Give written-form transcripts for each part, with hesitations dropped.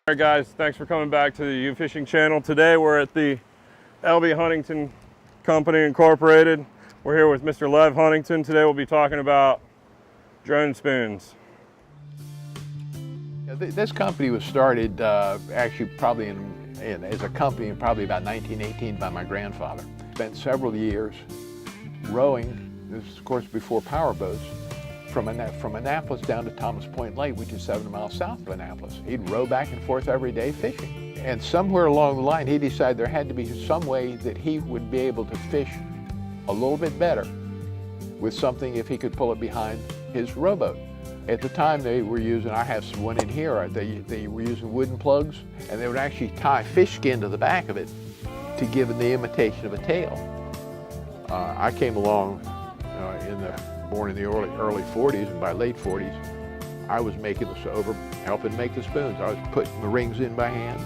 All right guys, thanks for coming back to the U Fishing channel. Today we're at the LB Huntington Company Incorporated. We're here with Mr. Lev Huntington. Today we'll be talking about drone spoons. This company was started actually probably as a company in probably about 1918 by my grandfather. Spent several years rowing, this is of course before power boats, from Annapolis down to Thomas Point Lake, which is 7 miles south of Annapolis. He'd row back and forth every day fishing. And somewhere along the line, he decided there had to be some way that he would be able to fish a little bit better with something if he could pull it behind his rowboat. At the time they were using, I have one in here, they were using wooden plugs, and they would actually tie fish skin to the back of it to give it the imitation of a tail. I came along born in the early 40s, and by late 40s, I was helping make the spoons. I was putting the rings in by hand.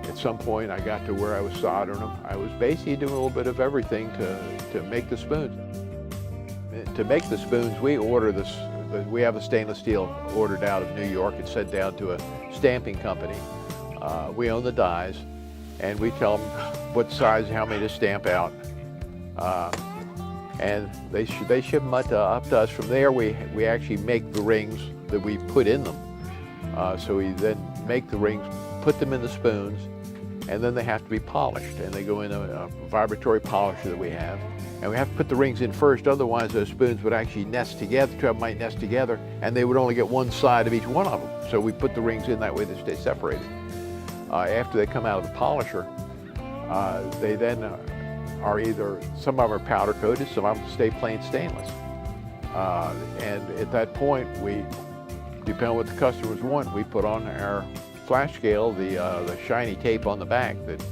At some point, I got to where I was soldering them. I was basically doing a little bit of everything to make the spoons. To make the spoons, we have a stainless steel ordered out of New York. It's sent down to a stamping company. We own the dies, and we tell them what size, how many to stamp out. And they ship them up to us. From there, we actually make the rings that we put in them. So we then make the rings, put them in the spoons, and then they have to be polished. And they go in a vibratory polisher that we have. And we have to put the rings in first, otherwise those spoons would actually nest together, two of them might nest together, and they would only get one side of each one of them. So we put the rings in that way they stay separated. After they come out of the polisher, they then are either, some of them are powder coated, some of them stay plain stainless. And at that point, depending on what the customers want, we put on our flash scale the shiny tape on the back that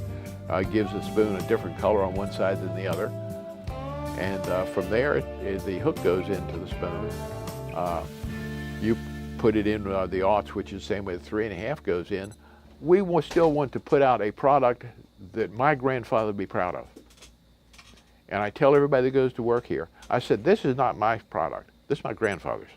gives the spoon a different color on one side than the other. And from there, the hook goes into the spoon. You put it in the aughts, which is the same way the 3.5 goes in. We still want to put out a product that my grandfather would be proud of. And I tell everybody that goes to work here, I said, this is not my product, this is my grandfather's.